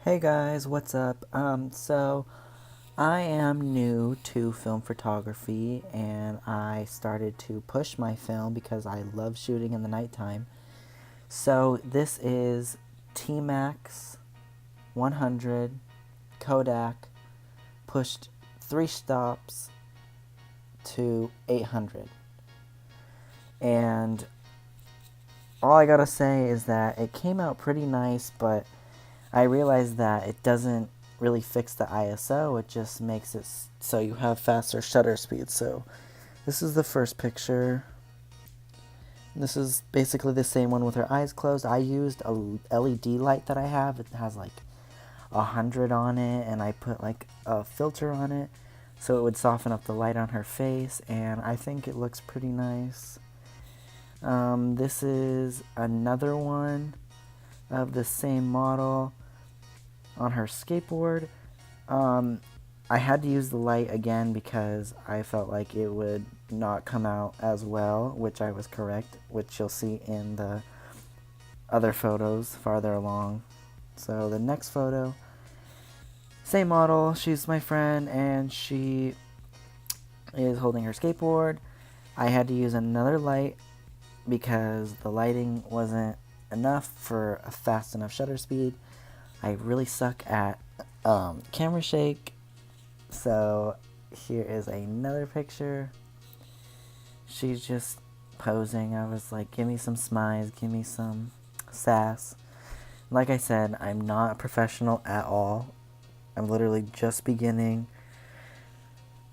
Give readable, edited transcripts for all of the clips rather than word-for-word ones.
Hey guys, what's up? So I am new to film photography and I started to push my film because I love shooting in the nighttime. So this is Tmax 100 Kodak pushed 3 stops to 800. And all I gotta say is that it came out pretty nice, but I realized that it doesn't really fix the ISO, it just makes it so you have faster shutter speeds. So this is the first picture. This is basically the same one with her eyes closed. I used a LED light that I have. It has like 100 on it, and I put like a filter on it so it would soften up the light on her face, and I think it looks pretty nice. This is another one of the same model on her skateboard. Um, I had to use the light again because I felt like it would not come out as well, which I was correct, which you'll see in the other photos farther along. So the next photo, same model, she's my friend and she is holding her skateboard. I had to use another light because the lighting wasn't enough for a fast enough shutter speed. I really suck at camera shake. So here is another picture. She's just posing. I was like, give me some smiles, give me some sass. Like I said, I'm not a professional at all. I'm literally just beginning.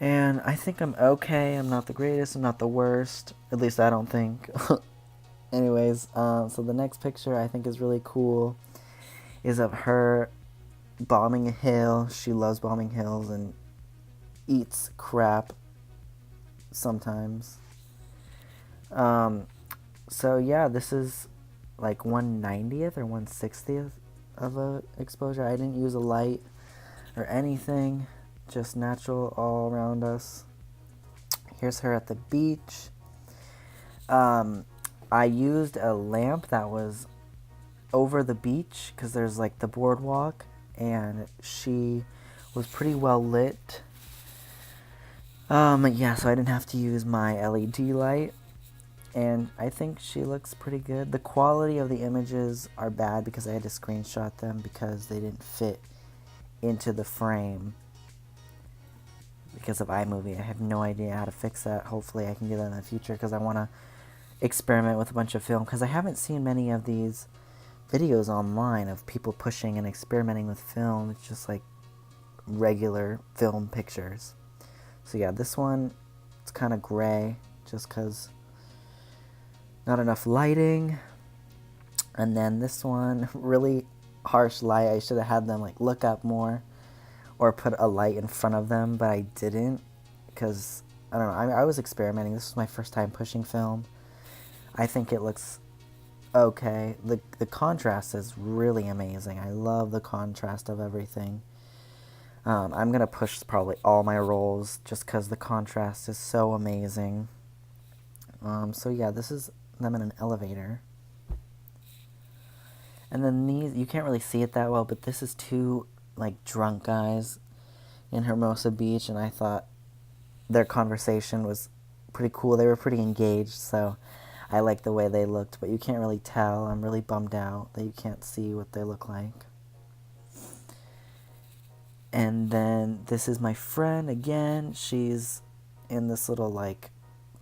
And I think I'm okay. I'm not the greatest. I'm not the worst. At least I don't think. Anyways, so the next picture I think is really cool is of her bombing a hill. She loves bombing hills and eats crap sometimes. Um, so yeah, this is like 1/90th or 1/60th of a exposure. I didn't use a light or anything, just natural all around us. Here's her at the beach. Um, I used a lamp that was over the beach because there's like the boardwalk, and she was pretty well lit. Yeah, so I didn't have to use my LED light, and I think she looks pretty good. The quality of the images are bad because I had to screenshot them because they didn't fit into the frame because of iMovie. I have no idea how to fix that. Hopefully I can do that in the future because I want to experiment with a bunch of film because I haven't seen many of these videos online of people pushing and experimenting with film. It's just like regular film pictures. So yeah, this one, it's kind of gray just because not enough lighting. And then this one, really harsh light. I should have had them like look up more or put a light in front of them, but I didn't because I don't know. I was experimenting. This was my first time pushing film. I think it looks okay. The contrast is really amazing. I love the contrast of everything. I'm gonna push probably all my rolls just because the contrast is so amazing. So yeah, this is them in an elevator. And then these, you can't really see it that well, but this is two like drunk guys in Hermosa Beach, and I thought their conversation was pretty cool. They were pretty engaged, so I like the way they looked, but you can't really tell. I'm really bummed out that you can't see what they look like. And then this is my friend again. She's in this little like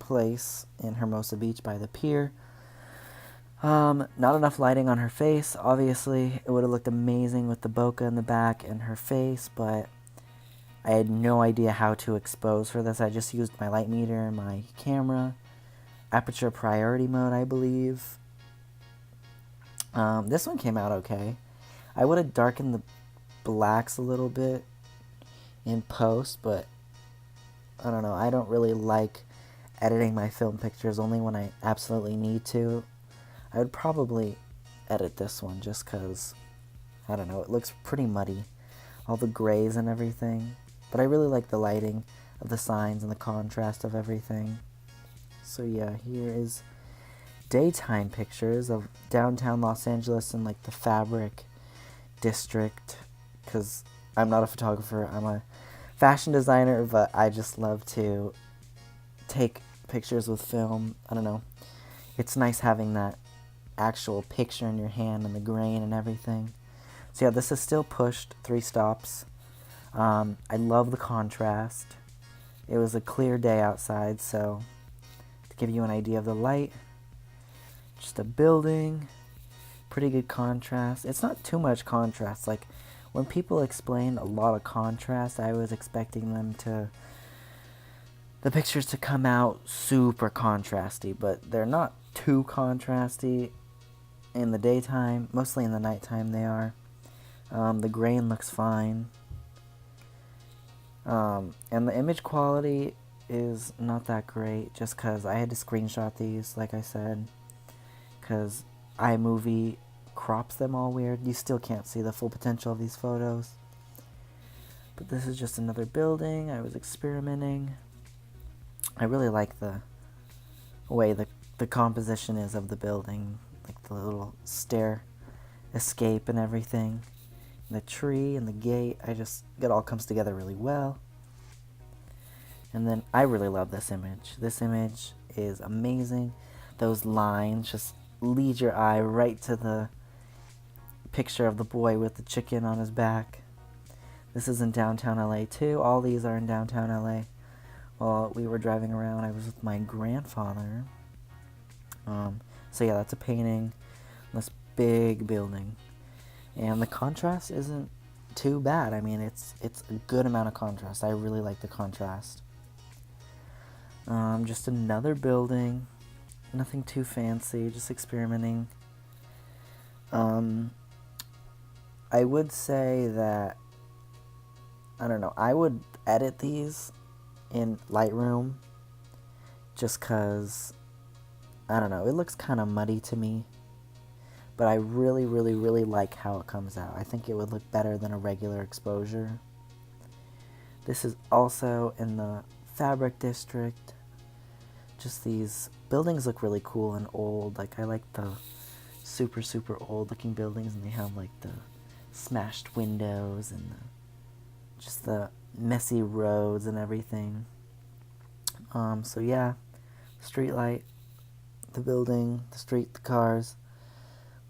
place in Hermosa Beach by the pier. Not enough lighting on her face. Obviously, it would have looked amazing with the bokeh in the back and her face, but I had no idea how to expose for this. I just used my light meter, my camera, aperture priority mode, I believe. This one came out okay. I would have darkened the blacks a little bit in post, but I don't know. I don't really like editing my film pictures only when I absolutely need to. I would probably edit this one just because, I don't know, it looks pretty muddy. All the grays and everything. But I really like the lighting of the signs and the contrast of everything. So yeah, here is daytime pictures of downtown Los Angeles and like the Fabric District. because I'm not a photographer. I'm a fashion designer, but I just love to take pictures with film. I don't know. It's nice having that actual picture in your hand and the grain and everything. So yeah, this is still pushed 3 stops. I love the contrast. It was a clear day outside, so to give you an idea of the light, just a building, pretty good contrast. It's not too much contrast. Like when people explain a lot of contrast, I was expecting the pictures to come out super contrasty, but they're not too contrasty in the daytime. Mostly in the nighttime they are. The grain looks fine. And the image quality is not that great just because I had to screenshot these, like I said, because iMovie crops them all weird. You still can't see the full potential of these photos. But this is just another building. I was experimenting. I really like the way the composition is of the building, like the little stair escape and everything. The tree and the gate, it all comes together really well. And then I really love this image. This image is amazing. Those lines just lead your eye right to the picture of the boy with the chicken on his back. This is in downtown LA too. All these are in downtown LA. While we were driving around, I was with my grandfather. So yeah, that's a painting. This big building. And the contrast isn't too bad. I mean, it's a good amount of contrast. I really like the contrast. Just another building. Nothing too fancy, just experimenting. I would say that, I don't know, I would edit these in Lightroom just because, I don't know, it looks kind of muddy to me. But I really, really, really like how it comes out. I think it would look better than a regular exposure. This is also in the Fabric District. Just these buildings look really cool and old. Like I like the super, super old looking buildings, and they have like the smashed windows and just the messy roads and everything. So yeah, street light, the building, the street, the cars.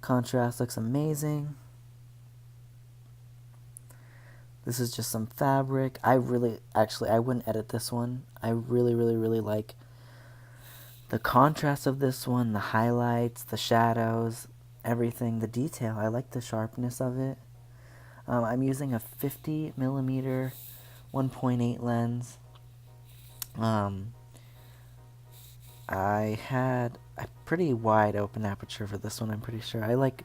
Contrast looks amazing. This is just some fabric. I wouldn't edit this one. I really, really, really like the contrast of this one, the highlights, the shadows, everything, the detail. I like the sharpness of it. I'm using a 50 millimeter 1.8 lens. I had a pretty wide open aperture for this one, I'm pretty sure. I like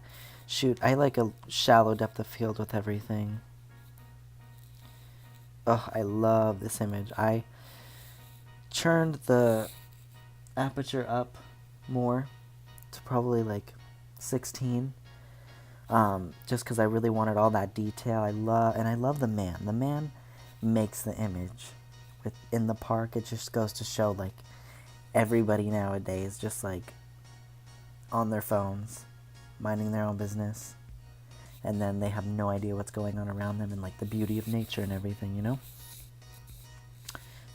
a shallow depth of field with everything. Oh, I love this image. I churned the aperture up more to probably like 16. Just because I really wanted all that detail. I love the man. The man makes the image. In the park, it just goes to show like everybody nowadays just like on their phones, minding their own business, and then they have no idea what's going on around them and like the beauty of nature and everything, you know?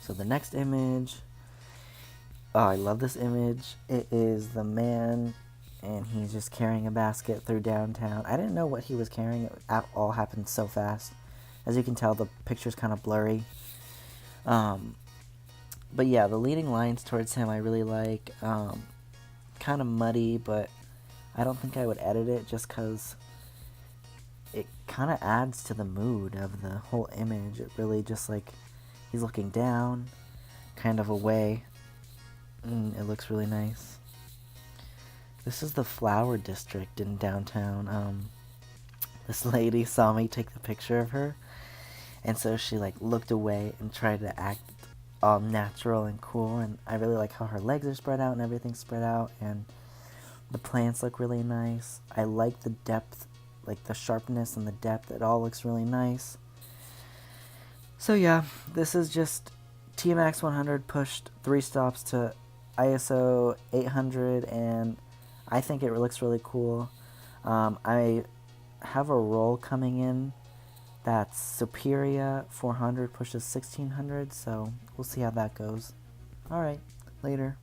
So the next image, oh, I love this image. It is the man, and he's just carrying a basket through downtown. I didn't know what he was carrying. It all happened so fast. As you can tell, the picture's kind of blurry. But yeah, the leading lines towards him I really like. Kind of muddy, but I don't think I would edit it just because it kind of adds to the mood of the whole image. It really just like he's looking down, kind of away. It looks really nice. This is the flower district in downtown. This lady saw me take the picture of her, and so she like looked away and tried to act all natural and cool, and I really like how her legs are spread out and everything's spread out, and the plants look really nice. I like the depth, like the sharpness and the depth. It all looks really nice. So yeah, this is just Tmax 100 pushed 3 stops to ISO 800, and I think it looks really cool. I have a roll coming in That's Superior 400 pushes 1600, so we'll see how that goes. Alright, later.